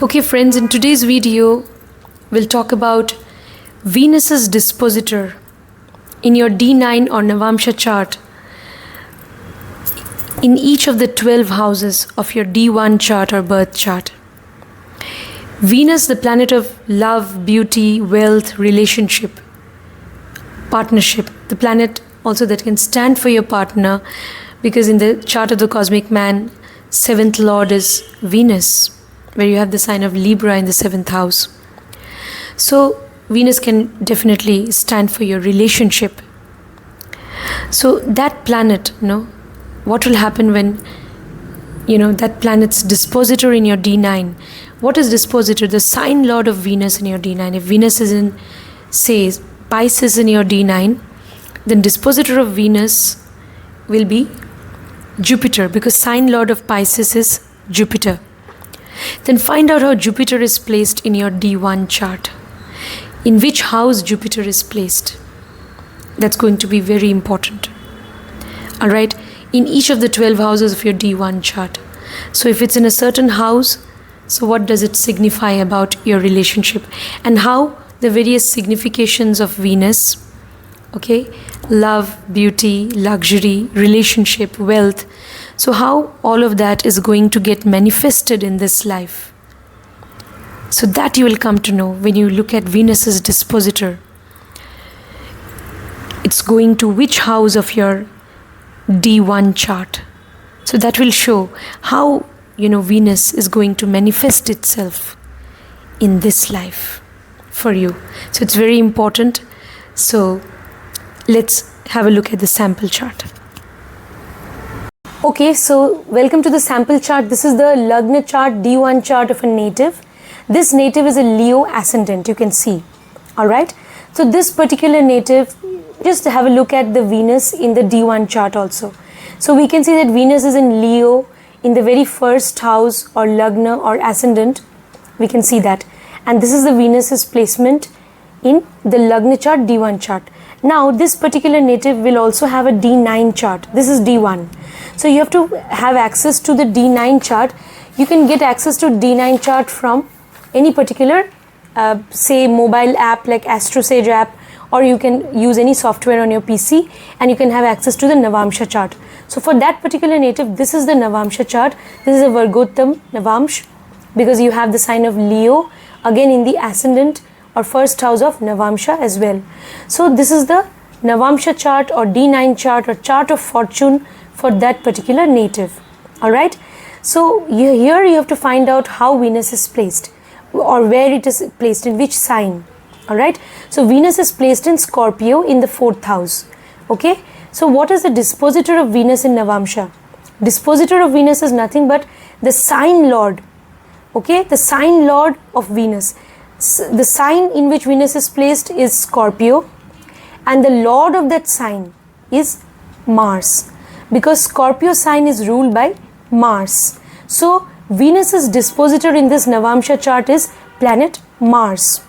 Okay friends, in today's video, we'll talk about Venus's dispositor in your D9 or Navamsha chart in each of the 12 houses of your D1 chart or birth chart. Venus, the planet of love, beauty, wealth, relationship, partnership, the planet also that can stand for your partner, because in the chart of the cosmic man, 7th lord is Venus, where you have the sign of Libra in the 7th house. So Venus can definitely stand for your relationship. So that planet, what will happen when that planet's dispositor in your D9? What is dispositor? The sign lord of Venus in your D9. If Venus is in, say, Pisces in your D9, then dispositor of Venus will be Jupiter, because sign lord of Pisces is Jupiter. Then find out how Jupiter is placed in your D1 chart. In which house Jupiter is placed. That's going to be very important. Alright, in each of the 12 houses of your D1 chart. So if it's in a certain house, so what does it signify about your relationship? And how the various significations of Venus, love, beauty, luxury, relationship, wealth, so how all of that is going to get manifested in this life. So that you will come to know when you look at Venus's dispositor. It's going to which house of your D1 chart. So that will show how Venus is going to manifest itself in this life for you. So it's very important. So let's have a look at the sample chart. Okay, so welcome to the sample chart. This is the Lagna chart, D1 chart of a native. This native is a Leo ascendant, you can see. Alright, so this particular native, just have a look at the Venus in the D1 chart also. So we can see that Venus is in Leo in the very first house or Lagna or ascendant. We can see that. And this is the Venus's placement in the Lagna chart, D1 chart. Now this particular native will also have a D9 chart. This is D1. So you have to have access to the D9 chart. You can get access to D9 chart from any particular say mobile app like AstroSage app, or you can use any software on your PC and you can have access to the Navamsha chart. So for that particular native, this is the Navamsha chart. This is a Vargottam Navamsh, because you have the sign of Leo again in the ascendant or first house of Navamsha as well. So this is the Navamsha chart or D9 chart or chart of fortune for that particular native. Alright, so here you have to find out how Venus is placed or where it is placed, in which sign. Alright, so Venus is placed in Scorpio in the 4th house. Okay, so what is the dispositor of Venus in Navamsha? Dispositor of Venus is nothing but the sign lord. Okay, the sign lord of Venus. The sign in which Venus is placed is Scorpio, and the lord of that sign is Mars, because Scorpio sign is ruled by Mars. So Venus's dispositor in this Navamsha chart is planet Mars.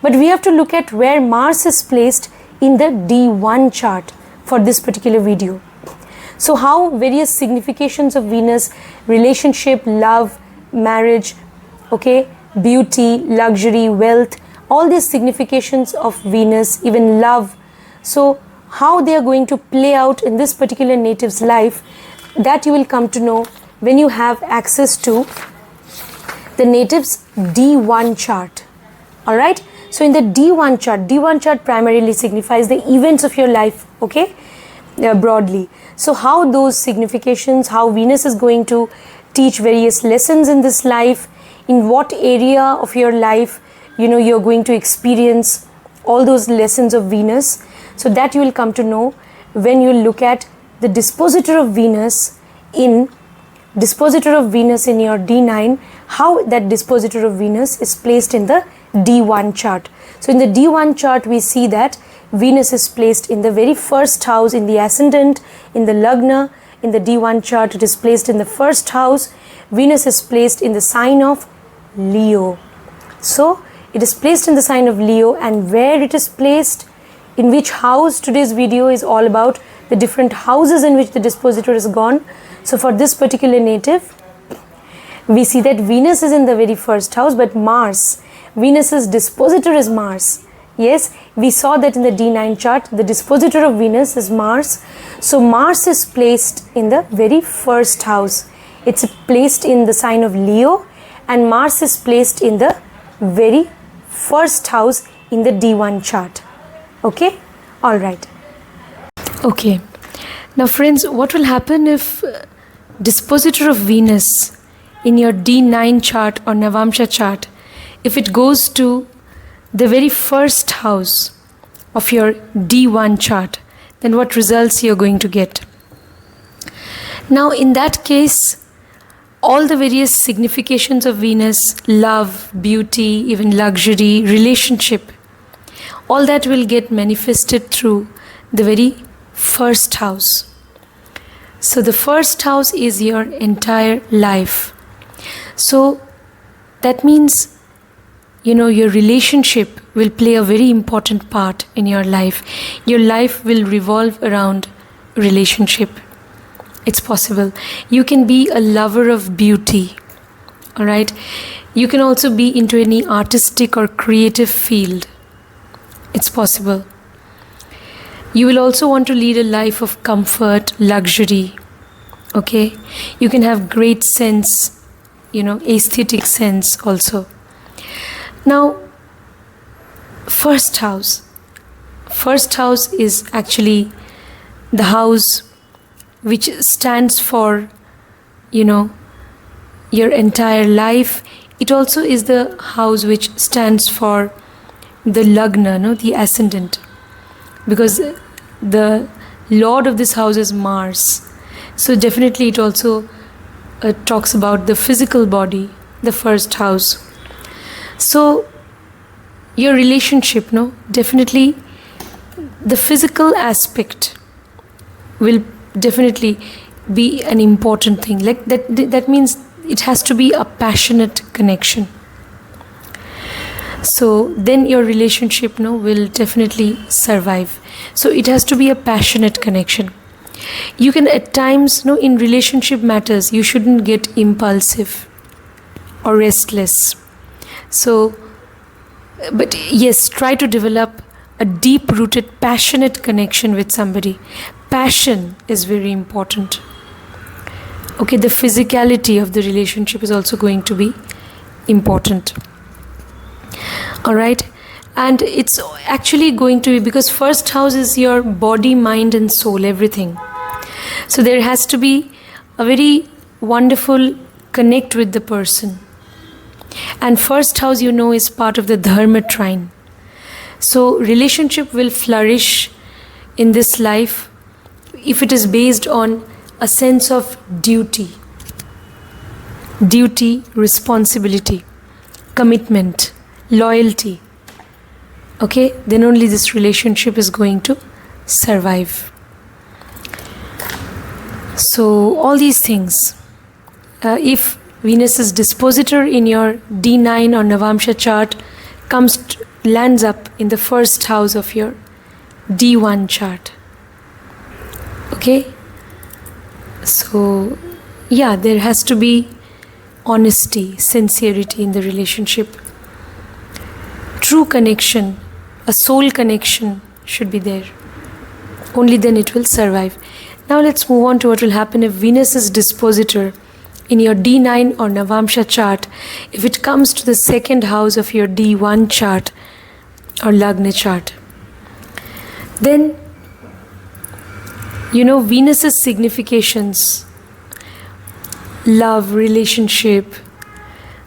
But we have to look at where Mars is placed in the D1 chart for this particular video. So how various significations of Venus, relationship, love, marriage, beauty, luxury, wealth, all these significations of Venus, even love, so how they are going to play out in this particular native's life, that you will come to know when you have access to the native's D1 chart. Alright, so in the D1 chart primarily signifies the events of your life, broadly. So how those significations, how Venus is going to teach various lessons in this life, in what area of your life you're going to experience all those lessons of Venus. So that you will come to know when you look at the dispositor of Venus in your D9, how that dispositor of Venus is placed in the D1 chart. So in the D1 chart we see that Venus is placed in the very first house in the ascendant, in the Lagna. In the D1 chart it is placed in the first house. Venus is placed in the sign of Leo. So it is placed in the sign of Leo, and where it is placed, in which house, today's video is all about the different houses in which the dispositor is gone. So for this particular native, We see that Venus is in the very first house, but Mars, Venus's dispositor is Mars. Yes, we saw that in the D9 chart, the dispositor of Venus is Mars. So Mars is placed in the very first house. It's placed in the sign of Leo, and Mars is placed in the very first house in the D1 chart. Okay, all right. Okay, now friends, what will happen if dispositor of Venus in your D9 chart or Navamsha chart, if it goes to the very first house of your D1 chart, then what results you're going to get? Now in that case, all the various significations of Venus, love, beauty, even luxury, relationship, all that will get manifested through the very first house. So the first house is your entire life. So that means, your relationship will play a very important part in your life. Your life will revolve around relationship. It's possible. You can be a lover of beauty. All right. You can also be into any artistic or creative field. It's possible. You will also want to lead a life of comfort, luxury. Okay. You can have great sense, aesthetic sense also. Now, first house is actually the house which stands for, your entire life. It also is the house which stands for the lagna, the ascendant, because the lord of this house is Mars. So definitely it also talks about the physical body, the first house. So your relationship, definitely the physical aspect will definitely be an important thing. Like that means it has to be a passionate connection. So then your relationship will definitely survive. So it has to be a passionate connection. You can at times, in relationship matters, you shouldn't get impulsive or restless. So, but yes, try to develop a deep-rooted, passionate connection with somebody. Passion is very important. Okay, the physicality of the relationship is also going to be important. All right, and it's actually going to be, because first house is your body, mind and soul, everything. So there has to be a very wonderful connect with the person. And first house, is part of the dharma trine. So relationship will flourish in this life if it is based on a sense of duty, responsibility, commitment, loyalty. Okay, then only this relationship is going to survive. So all these things, if Venus's dispositor in your D9 or Navamsha chart lands up in the first house of your D1 chart. Okay? So, yeah, there has to be honesty, sincerity in the relationship. True connection, a soul connection should be there. Only then it will survive. Now let's move on to what will happen if Venus's dispositor in your D9 or Navamsha chart, if it comes to the second house of your D1 chart or Lagna chart. Then, Venus's significations, love, relationship,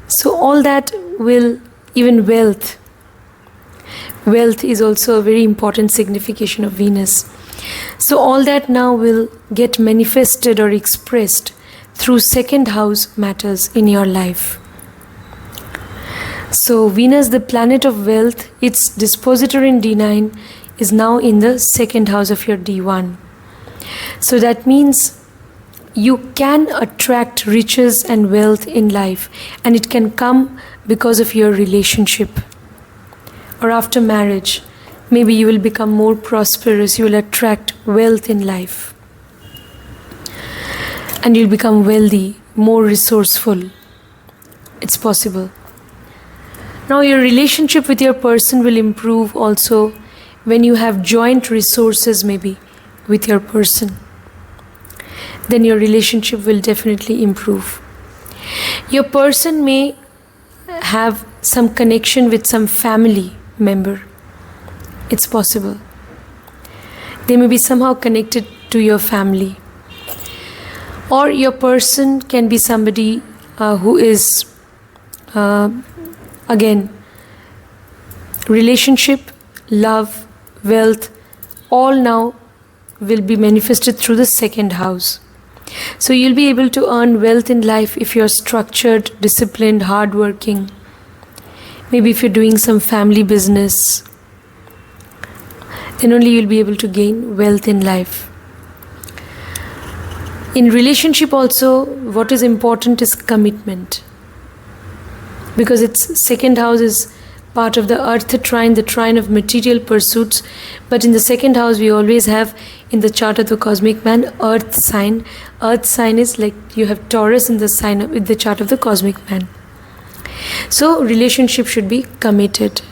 so all that will, even wealth. Wealth is also a very important signification of Venus. So all that now will get manifested or expressed through second house matters in your life. So Venus, the planet of wealth, its dispositor in D9 is now in the second house of your D1. So that means you can attract riches and wealth in life, and it can come because of your relationship. Or after marriage, maybe you will become more prosperous, you will attract wealth in life. And you'll become wealthy, more resourceful. It's possible. Now your relationship with your person will improve also when you have joint resources maybe with your person. Then your relationship will definitely improve. Your person may have some connection with some family member. It's possible. They may be somehow connected to your family. Or your person can be somebody who is, again, relationship, love, wealth, all now will be manifested through the second house. So you'll be able to earn wealth in life if you're structured, disciplined, hardworking. Maybe if you're doing some family business, then only you'll be able to gain wealth in life. In relationship also, what is important is commitment. Because its second house is part of the earth trine, the trine of material pursuits. But in the second house, we always have in the chart of the cosmic man, earth sign. Earth sign is like you have Taurus in the sign with the chart of the cosmic man. So relationship should be committed.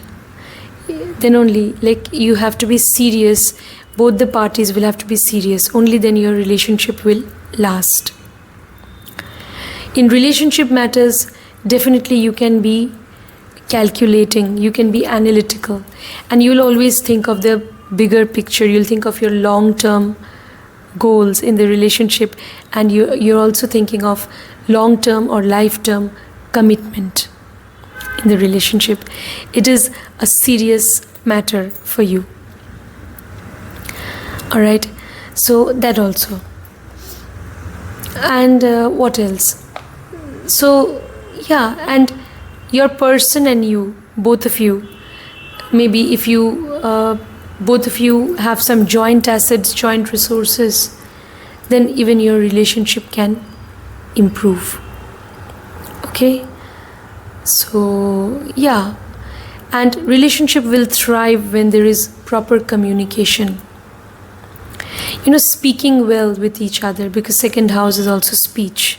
Then only, like, you have to be serious. Both the parties will have to be serious. Only then your relationship will last. In relationship matters, definitely you can be calculating, you can be analytical, and you'll always think of the bigger picture. You'll think of your long-term goals in the relationship, and you're also thinking of long-term or life-term commitment in the relationship. It is a serious matter for you. All right, so that also. And what else? So yeah, and your person and you, both of you, maybe if you both of you have some joint assets, joint resources, then even your relationship can improve. Okay, so yeah, and relationship will thrive when there is proper communication. Speaking well with each other, because second house is also speech.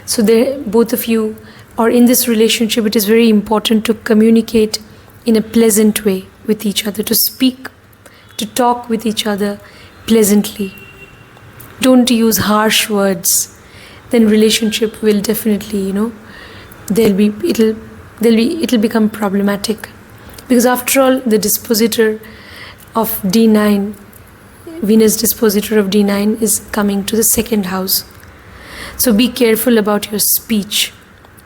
So there, both of you, or in this relationship, it is very important to communicate in a pleasant way with each other, to speak, to talk with each other pleasantly. Don't use harsh words. Then relationship will definitely, it'll become problematic. Because after all, the dispositor of D9, Venus dispositor of D9 is coming to the second house. So be careful about your speech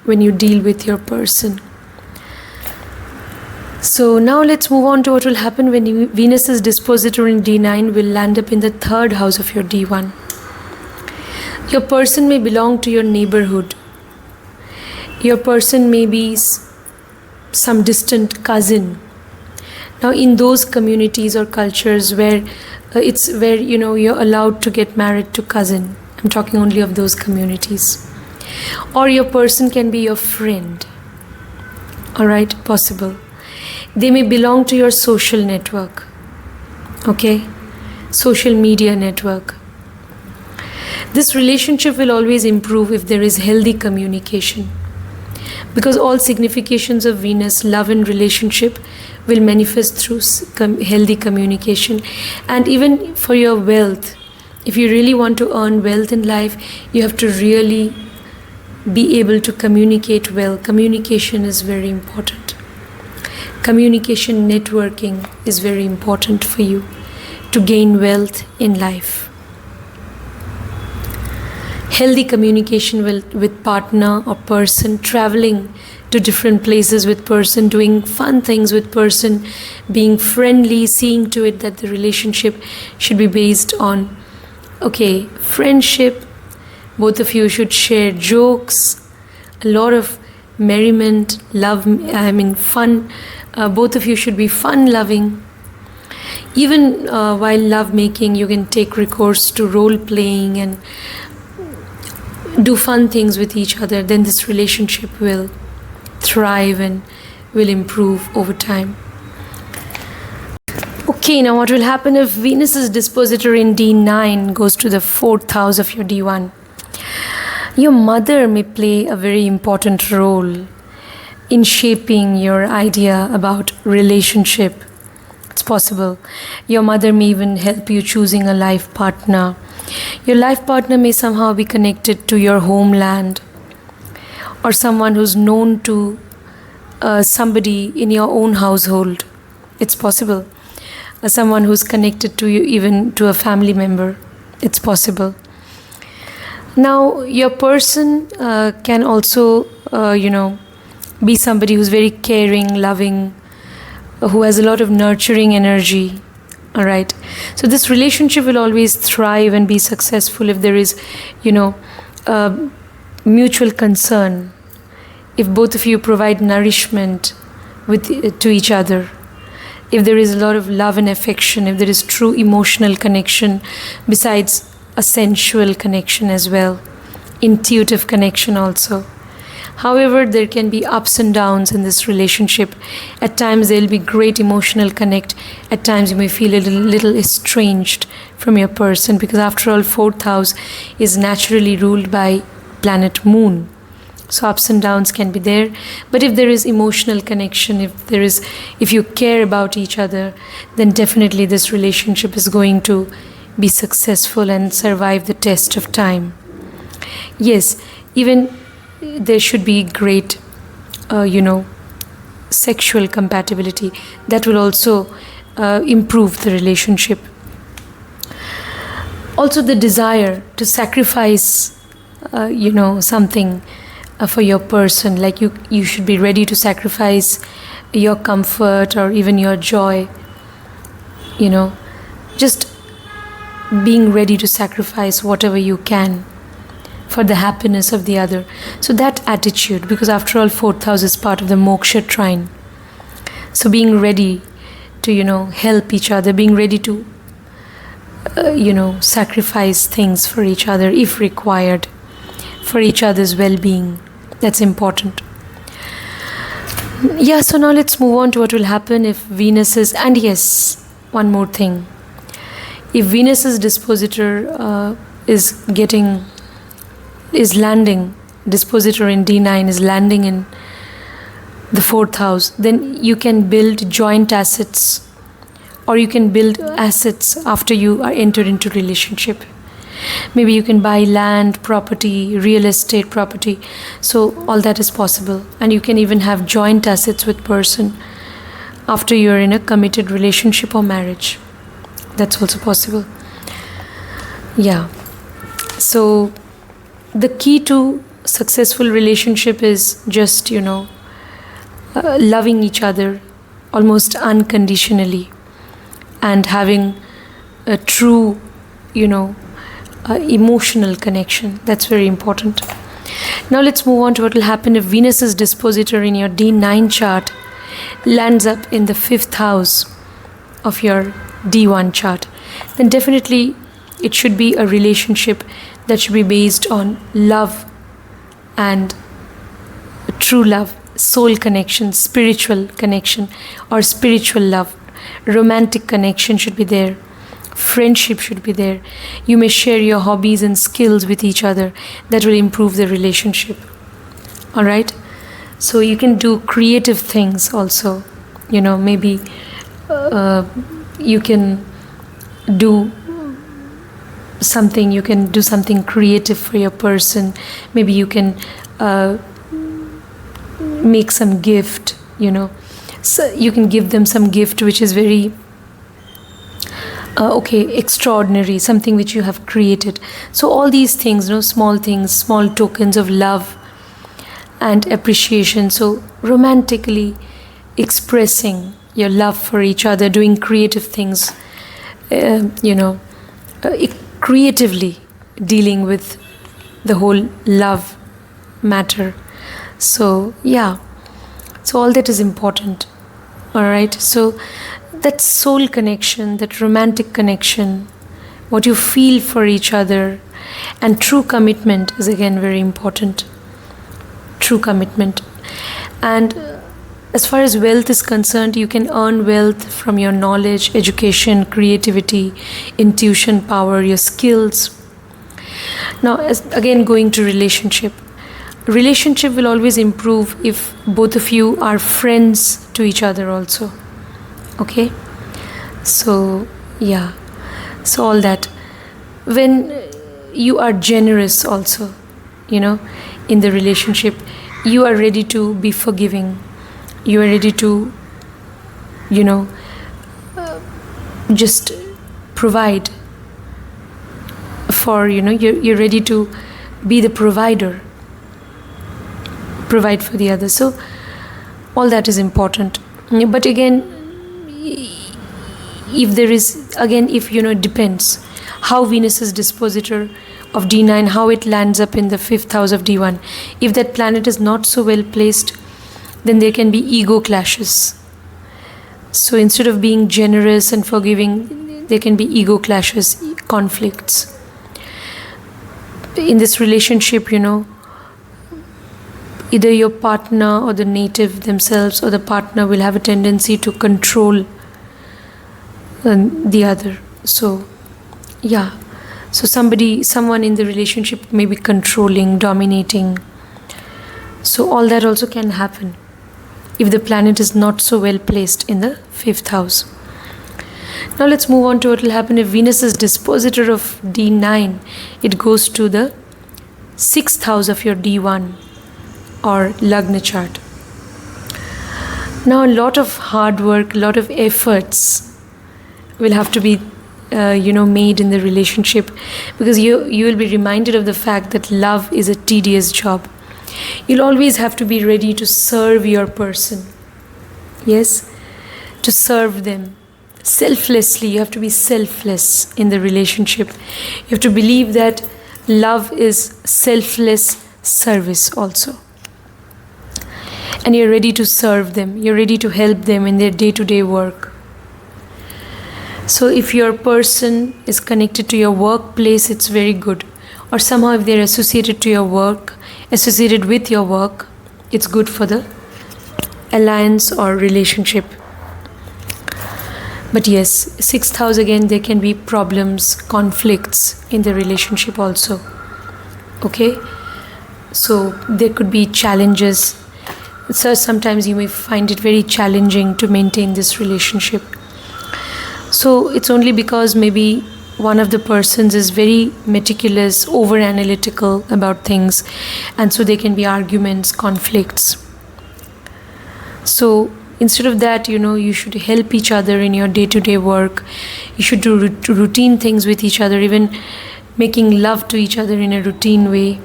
when you deal with your person. So now let's move on to what will happen when Venus's dispositor in D9 will land up in the third house of your D1. Your person may belong to your neighborhood. Your person may be some distant cousin. Now in those communities or cultures where you're allowed to get married to cousin, I'm talking only of those communities. Or your person can be your friend. Alright, possible. They may belong to your social network. Okay? Social media network. This relationship will always improve if there is healthy communication. Because all significations of Venus, love and relationship, will manifest through healthy communication. And even for your wealth, if you really want to earn wealth in life, you have to really be able to communicate well. Communication is very important. Communication, networking is very important for you to gain wealth in life. Healthy communication with partner or person, traveling to different places with person, doing fun things with person, being friendly, seeing to it that the relationship should be based on friendship. Both of you should share jokes, a lot of merriment, fun. Both of you should be fun-loving. Even while love-making, you can take recourse to role-playing and do fun things with each other. Then this relationship will thrive and will improve over time. Okay, now what will happen if Venus's dispositor in D9 goes to the fourth house of your D1? Your mother may play a very important role in shaping your idea about relationship. It's possible. Your mother may even help you choosing a life partner. Your life partner may somehow be connected to your homeland, or someone who's known to somebody in your own household. It's possible. Someone who's connected to you, even to a family member. It's possible. Now, your person can also, be somebody who's very caring, loving, who has a lot of nurturing energy. All right. So this relationship will always thrive and be successful if there is, mutual concern. If both of you provide nourishment to each other, if there is a lot of love and affection, if there is true emotional connection besides a sensual connection as well, intuitive connection also. However, there can be ups and downs in this relationship. At times there will be great emotional connect. At times you may feel a little estranged from your person, because after all, 4th house is naturally ruled by planet Moon. So ups and downs can be there. But if there is emotional connection, if you care about each other, then definitely this relationship is going to be successful and survive the test of time. Yes, even there should be great, sexual compatibility. That will also improve the relationship. Also, the desire to sacrifice, something for your person. Like you should be ready to sacrifice your comfort or even your joy. Just being ready to sacrifice whatever you can for the happiness of the other. So that attitude, because after all, 4th house is part of the moksha trine. So being ready to, help each other, being ready to, sacrifice things for each other if required, for each other's well-being. That's important. Yeah, so now let's move on to what will happen if Venus is, and yes, one more thing. If Venus's dispositor is landing, dispositor in D9 is landing in the 4th house, then you can build joint assets, or you can build assets after you are entered into relationship. Maybe you can buy land, property, real estate property. So all that is possible. And you can even have joint assets with person after you're in a committed relationship or marriage. That's also possible. Yeah. So the key to successful relationship is just, loving each other almost unconditionally and having a true, emotional connection. That's very important. Now let's move on to what will happen if Venus's dispositor in your D9 chart lands up in the 5th house of your D1 chart. Then definitely it should be a relationship that should be based on love and true love, soul connection, spiritual connection, or spiritual love. Romantic connection should be there. Friendship should be there. You may share your hobbies and skills with each other. That will improve the relationship. All right? So you can do creative things also. Maybe you can do something creative for your person. Maybe you can make some gift, so you can give them some gift which is very extraordinary, something which you have created. So all these things, small things, small tokens of love and appreciation. So romantically expressing your love for each other, doing creative things, creatively dealing with the whole love matter. So yeah, so all that is important. All right, so that soul connection, that romantic connection, what you feel for each other, and true commitment is again very important. True commitment. And as far as wealth is concerned, you can earn wealth from your knowledge, education, creativity, intuition, power, your skills. Now, again, going to relationship will always improve if both of you are friends to each other also. Okay, so yeah, so all that. When you are generous also, in the relationship, you are ready to be forgiving, you are ready to just provide for, you're ready to be the provider, provide for the other. So all that is important. But again, if there is, it depends how Venus is dispositor of D9, how it lands up in the 5th house of D1. If that planet is not so well placed, then there can be ego clashes. So instead of being generous and forgiving, there can be ego clashes, conflicts. In this relationship, either your partner or the native themselves or the partner will have a tendency to control the other. So yeah, so someone in the relationship may be controlling, dominating. So all that also can happen if the planet is not so well placed in the 5th house. Now let's move on to what will happen if Venus is dispositor of D9. It goes to the 6th house of your D1 or Lagna chart. Now a lot of hard work, a lot of efforts will have to be made in the relationship, because you will be reminded of the fact that love is a tedious job. You'll always have to be ready to serve your person. Yes, to serve them selflessly. You have to be selfless in the relationship. You have to believe that love is selfless service also. And you're ready to serve them. You're ready to help them in their day-to-day work. So if your person is connected to your workplace, it's very good. Or somehow if they're associated to your work, associated with your work, it's good for the alliance or relationship. But yes, 6th house again, there can be problems, conflicts in the relationship also. Okay? So there could be challenges. So sometimes you may find it very challenging to maintain this relationship. So it's only because maybe one of the persons is very meticulous, over-analytical about things, and so there can be arguments, conflicts. So instead of that, you should help each other in your day-to-day work. You should do routine things with each other, even making love to each other in a routine way,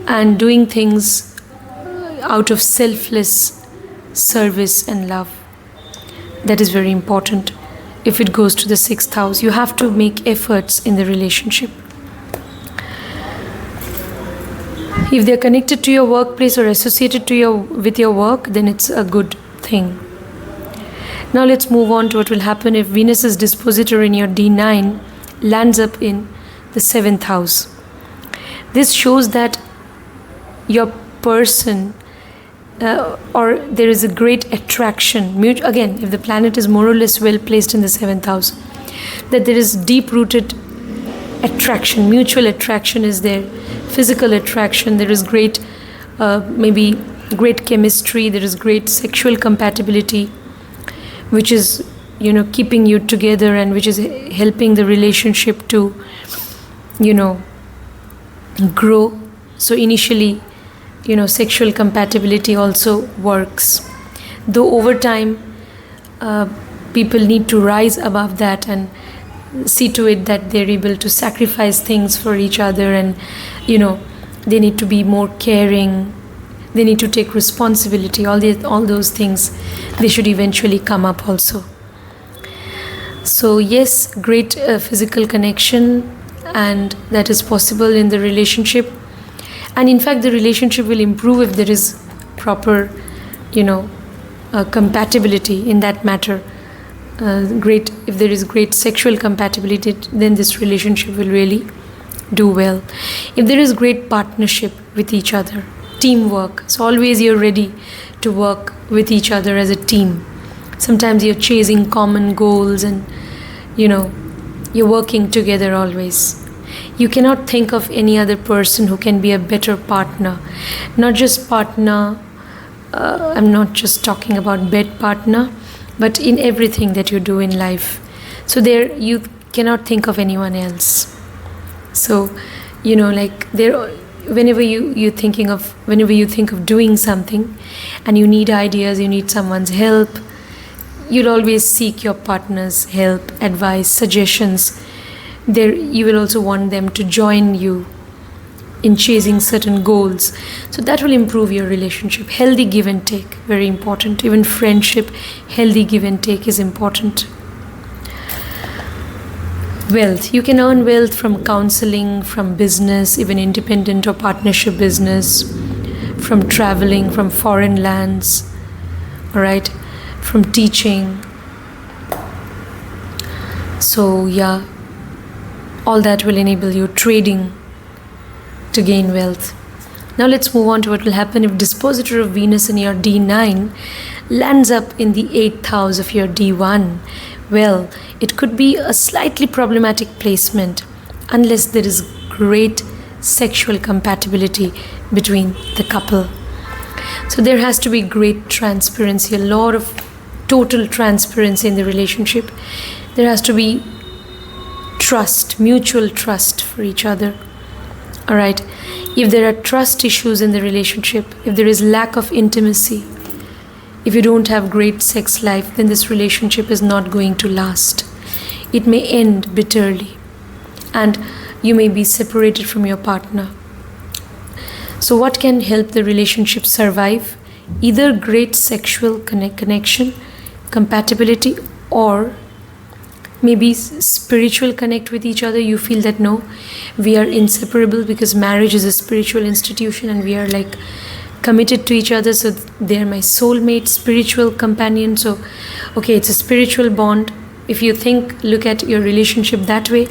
and doing things out of selfless service and love. That is very important. If it goes to the 6th house, you have to make efforts in the relationship. If they're connected to your workplace or associated with your work, then it's a good thing. Now let's move on to what will happen if Venus is dispositor in your D9, lands up in the 7th house. This shows that your person or there is a great attraction. Again, if the planet is more or less well placed in the 7th house, that there is deep-rooted attraction, mutual attraction is there, physical attraction, there is great, maybe great chemistry, there is great sexual compatibility, which is, keeping you together and which is helping the relationship to, grow. So initially, sexual compatibility also works. Though over time, people need to rise above that and see to it that they're able to sacrifice things for each other, and, they need to be more caring. They need to take responsibility. All those things, they should eventually come up also. So yes, great physical connection, and that is possible in the relationship. And in fact, the relationship will improve if there is proper, compatibility in that matter. If there is great sexual compatibility, then this relationship will really do well. If there is great partnership with each other, teamwork, so always you're ready to work with each other as a team. Sometimes you're chasing common goals and, you're working together always. You cannot think of any other person who can be a better partner. Not just partner, I'm not just talking about bed partner, but in everything that you do in life. So there you cannot think of anyone else. So, like there, whenever you think of doing something and you need ideas, you need someone's help, you'll always seek your partner's help, advice, suggestions. There you will also want them to join you in chasing certain goals. So that will improve your relationship. Healthy give and take, very important. Even friendship, healthy give and take is important. Wealth. You can earn wealth from counseling, from business, even independent or partnership business, from traveling, from foreign lands, all right, from teaching. So yeah, all that will enable you. Trading to gain wealth. Now let's move on to what will happen if Dispositor of Venus in your D9 lands up in the 8th house of your D1. Well, it could be a slightly problematic placement unless there is great sexual compatibility between the couple. So there has to be great transparency, a lot of total transparency in the relationship. There has to be trust, mutual trust for each other. All right. If there are trust issues in the relationship, if there is lack of intimacy, if you don't have great sex life, then this relationship is not going to last. It may end bitterly and you may be separated from your partner. So what can help the relationship survive? Either great sexual connection, compatibility, or maybe spiritual connect with each other. You feel that no, we are inseparable because marriage is a spiritual institution and we are like committed to each other, so they're my soulmate, spiritual companion. So okay, it's a spiritual bond. If you look at your relationship that way,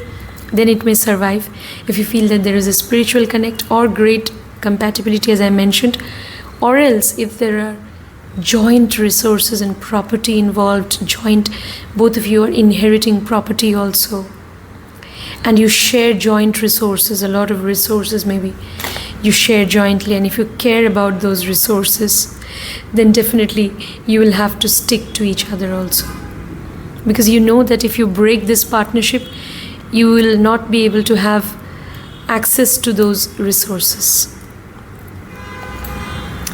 then it may survive. If you feel that there is a spiritual connect or great compatibility, as I mentioned, or else if there are joint resources and property involved, both of you are inheriting property also, and you share joint resources, a lot of resources maybe you share jointly, and if you care about those resources, then definitely you will have to stick to each other also, because you know that if you break this partnership, you will not be able to have access to those resources.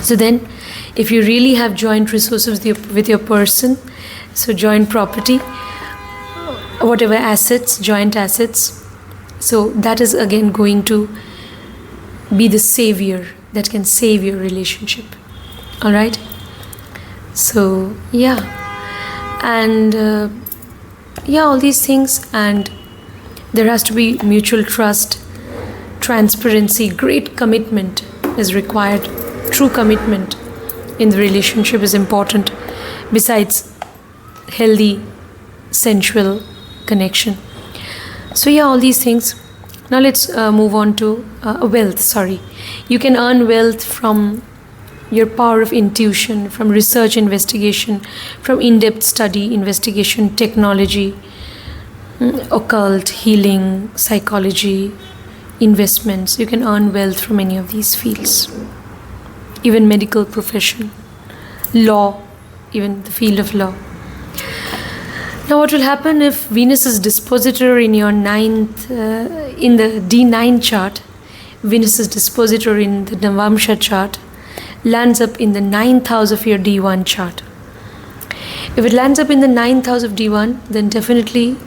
So then, if you really have joint resources with your person, so joint property, whatever assets, joint assets, so that is again going to be the savior that can save your relationship. All right. So yeah, and all these things, and there has to be mutual trust, transparency, great commitment is required. True commitment in the relationship is important, besides healthy sensual connection. So yeah, all these things. Now let's move on to wealth. You can earn wealth from your power of intuition, from research, investigation, from in-depth study, investigation, technology, occult, healing, psychology, investments. You can earn wealth from any of these fields. Even medical profession, law, even the field of law. Now what will happen if Venus is dispositor in your 9th, in the D9 chart, Venus is dispositor in the Navamsha chart, lands up in the 9th house of your D1 chart. If it lands up in the 9th house of D1, then definitely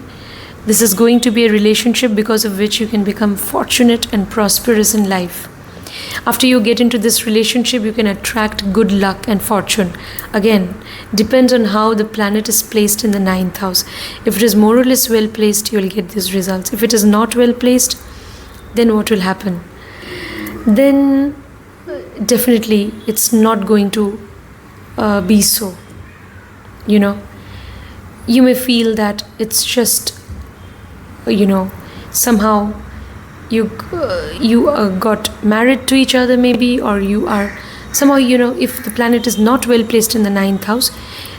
this is going to be a relationship because of which you can become fortunate and prosperous in life. After you get into this relationship, you can attract good luck and fortune. Again, depends on how the planet is placed in the 9th house. If it is more or less well placed, you will get these results. If it is not well placed, then what will happen? Then definitely it's not going to be so. You may feel that it's just, somehow you got married to each other maybe, or you are somehow, if the planet is not well placed in the 9th house,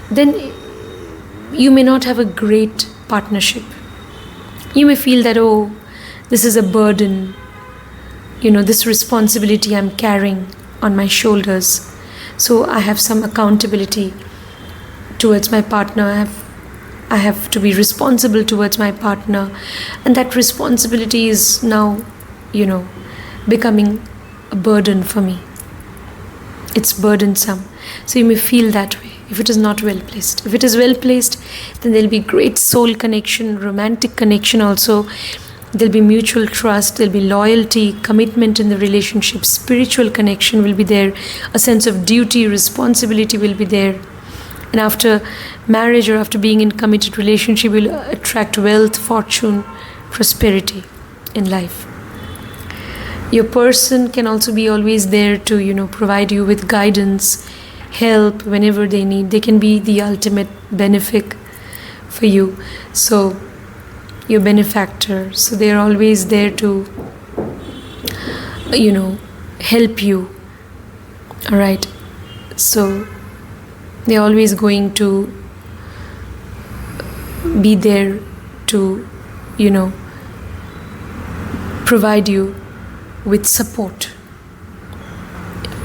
then you may not have a great partnership. You may feel that, this is a burden, this responsibility I'm carrying on my shoulders. So I have some accountability towards my partner. I have to be responsible towards my partner, and that responsibility is now, becoming a burden for me. It's burdensome. So you may feel that way if it is not well placed. If it is well placed, then there'll be great soul connection, romantic connection also. There'll be mutual trust, there'll be loyalty, commitment in the relationship, spiritual connection will be there, a sense of duty, responsibility will be there. And after marriage or after being in committed relationship, will attract wealth, fortune, prosperity in life. Your person can also be always there to, provide you with guidance, help whenever they need. They can be the ultimate benefit for you. So, your benefactor. So, they are always there to, help you. Alright. So, they're always going to be there to, provide you with support.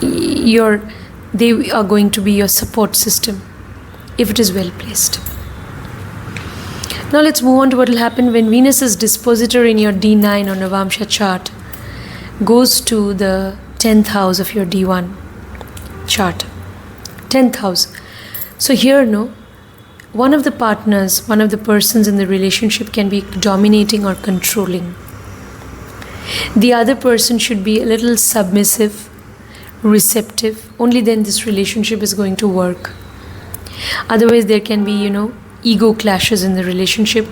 They are going to be your support system if it is well placed. Now let's move on to what will happen when Venus's dispositor in your D9 or Navamsha chart goes to the 10th house of your D1 chart. 10th house. So here, one of the partners, one of the persons in the relationship can be dominating or controlling. The other person should be a little submissive, receptive. Only then this relationship is going to work. Otherwise, there can be, ego clashes in the relationship.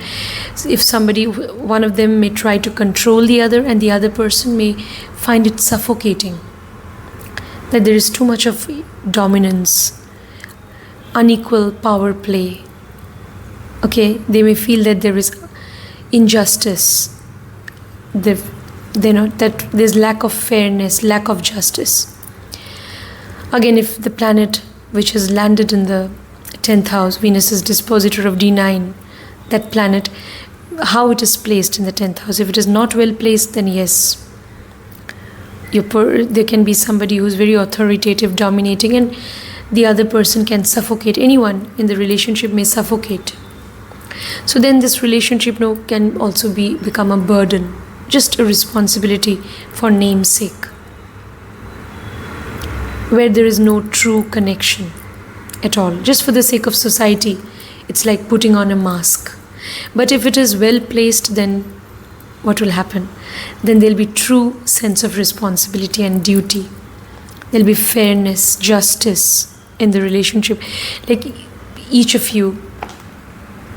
If one of them may try to control the other, and the other person may find it suffocating, that there is too much of dominance, unequal power play. Okay, they may feel that there is injustice. That there's lack of fairness, lack of justice. Again, if the planet which has landed in the 10th house, Venus is dispositor of D9, that planet, how it is placed in the 10th house. If it is not well placed, then yes, there can be somebody who is very authoritative, dominating, and the other person can suffocate. Anyone in the relationship may suffocate. So then this relationship can also become a burden, just a responsibility for namesake, where there is no true connection at all. Just for the sake of society, it's like putting on a mask. But if it is well placed, then what will happen? Then there'll be true sense of responsibility and duty. There'll be fairness, justice in the relationship. Like each of you,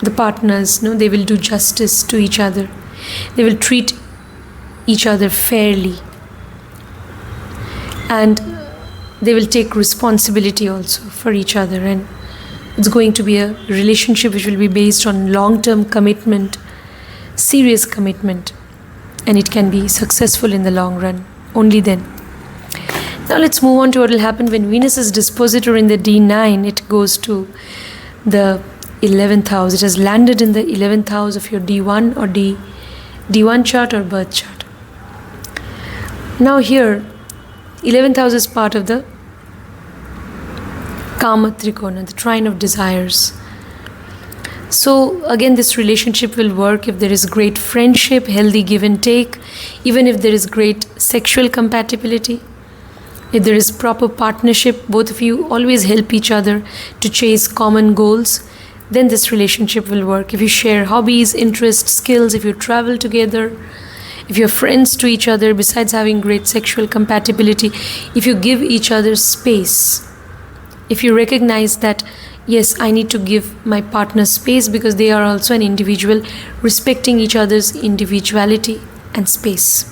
the partners, they will do justice to each other. They will treat each other fairly. And they will take responsibility also for each other. And it's going to be a relationship which will be based on long-term commitment, serious commitment. And it can be successful in the long run. Only then. Now let's move on to what will happen when Venus is dispositor in the D9. It goes to the 11th house. It has landed in the 11th house of your D1 or D1 chart or birth chart. Now here, 11th house is part of the Kama Trikona, the trine of desires. So again, this relationship will work if there is great friendship, healthy give and take, even if there is great sexual compatibility. If there is proper partnership, both of you always help each other to chase common goals, then this relationship will work. If you share hobbies, interests, skills, if you travel together, if you're friends to each other, besides having great sexual compatibility, if you give each other space, if you recognize that, yes, I need to give my partner space because they are also an individual, respecting each other's individuality and space.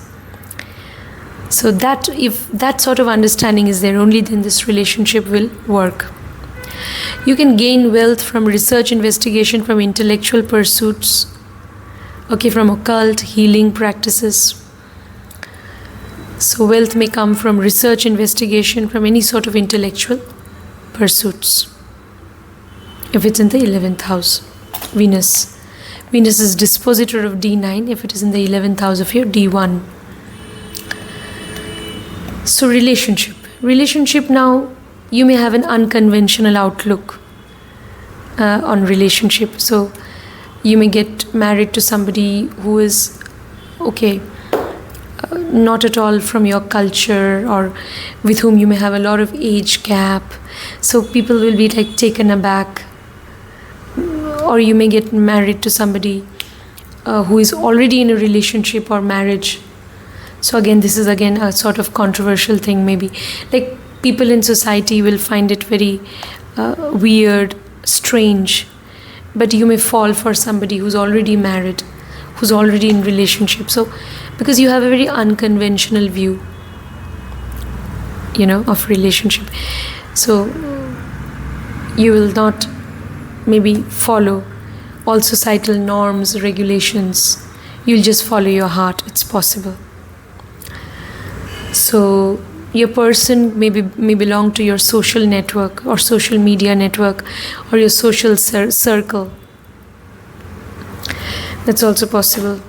So that if that sort of understanding is there, only then this relationship will work. You can gain wealth from research, investigation, from intellectual pursuits, from occult, healing practices. So wealth may come from research, investigation, from any sort of intellectual pursuits. If it's in the 11th house, Venus Venus is dispositor of D9 if it is in the 11th house of your D1. So relationship now, you may have an unconventional outlook on relationship. So you may get married to somebody who is not at all from your culture, or with whom you may have a lot of age gap. So people will be like taken aback. Or you may get married to somebody who is already in a relationship or marriage. So again, this is again a sort of controversial thing maybe. Like people in society will find it very weird, strange. But you may fall for somebody who's already married, who's already in relationship. So because you have a very unconventional view, of relationship. So you will not maybe follow all societal norms, regulations. You'll just follow your heart. It's possible. So your person may belong to your social network or social media network or your social circle. That's also possible.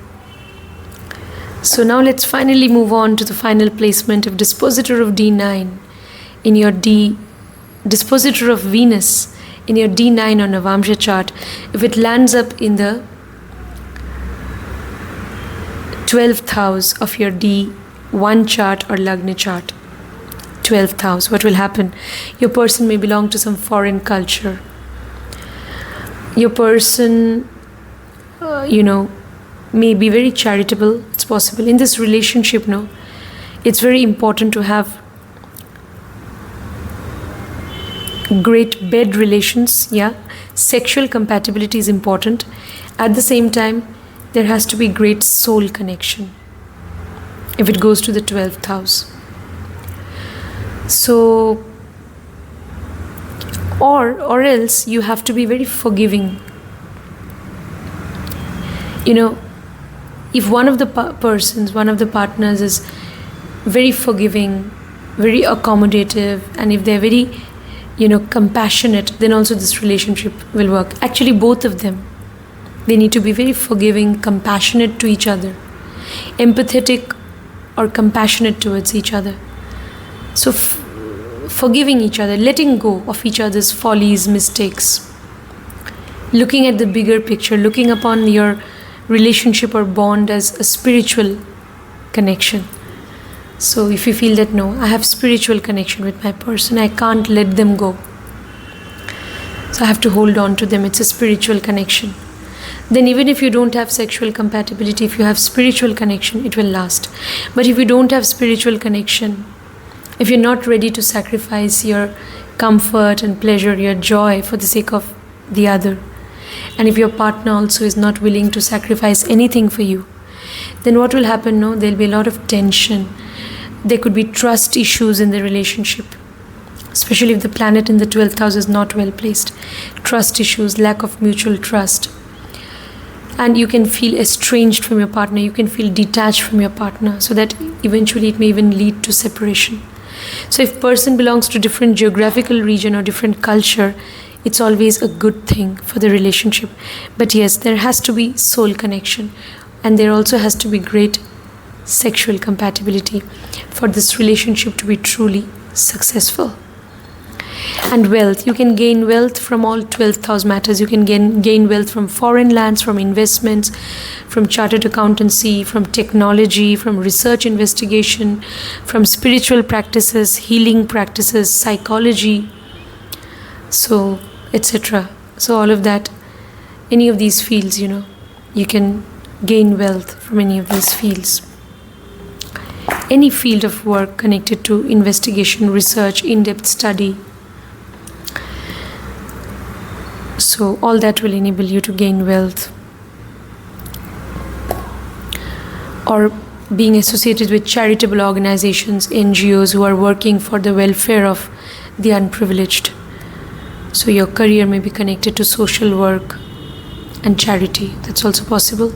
So now let's finally move on to the final placement of Dispositor of D9 in your Dispositor of Venus in your D9 or Navamsha chart. If it lands up in the 12th house of your D1 chart or Lagna chart, 12th house, what will happen? Your person may belong to some foreign culture. Your person, may be very charitable. It's possible. In this relationship, it's very important to have great bed relations. Sexual compatibility is important. At the same time, there has to be great soul connection if it goes to the 12th house. So, or else you have to be very forgiving. If one of the one of the partners is very forgiving, very accommodative, and if they're very, compassionate, then also this relationship will work. Actually, both of them, they need to be very forgiving, compassionate to each other, empathetic or compassionate towards each other. So forgiving each other, letting go of each other's follies, mistakes, looking at the bigger picture, looking upon your relationship or bond as a spiritual connection. So if you feel that no, I have spiritual connection with my person, I can't let them go, so I have to hold on to them, it's a spiritual connection, then even if you don't have sexual compatibility, if you have spiritual connection, it will last. But if you don't have spiritual connection, if you're not ready to sacrifice your comfort and pleasure, your joy for the sake of the other, and if your partner also is not willing to sacrifice anything for you, then what will happen? There'll be a lot of tension. There could be trust issues in the relationship, especially if the planet in the 12th house is not well placed. Trust issues, lack of mutual trust. And you can feel estranged from your partner, you can feel detached from your partner, so that eventually it may even lead to separation. So if person belongs to different geographical region or different culture, it's always a good thing for the relationship. But yes, there has to be soul connection, and there also has to be great sexual compatibility for this relationship to be truly successful. And wealth, you can gain wealth from all 12th house matters. You can gain wealth from foreign lands, from investments, from chartered accountancy, from technology, from research investigation, from spiritual practices, healing practices, psychology, so etc. So all of that, any of these fields, you can gain wealth from any of these fields. Any field of work connected to investigation, research, in-depth study. So all that will enable you to gain wealth. Or being associated with charitable organizations, NGOs who are working for the welfare of the unprivileged. So your career may be connected to social work and charity. That's also possible.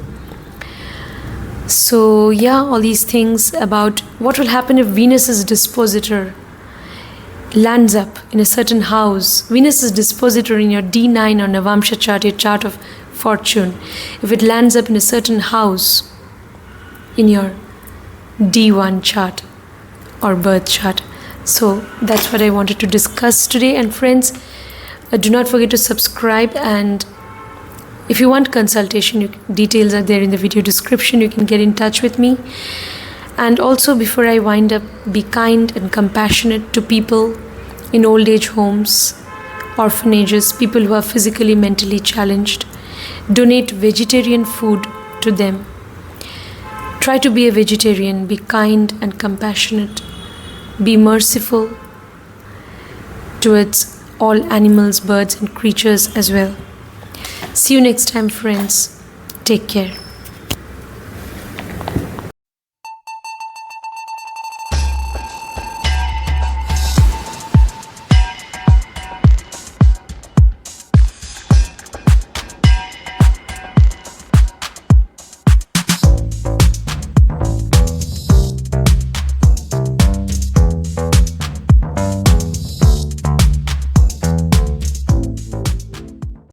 So all these things about what will happen if Venus's dispositor lands up in a certain house. Venus's dispositor in your D9 or Navamsha chart, your chart of fortune if it lands up in a certain house in your D1 chart or birth chart. So that's what I wanted to discuss today. And friends, do not forget to subscribe, and if you want consultation, details are there in the video description. You can get in touch with me. And also, before I wind up, be kind and compassionate to people in old age homes, orphanages, people who are physically, mentally challenged. Donate vegetarian food to them. Try to be a vegetarian. Be kind and compassionate. Be merciful towards all animals, birds and creatures as well. See you next time, friends. Take care.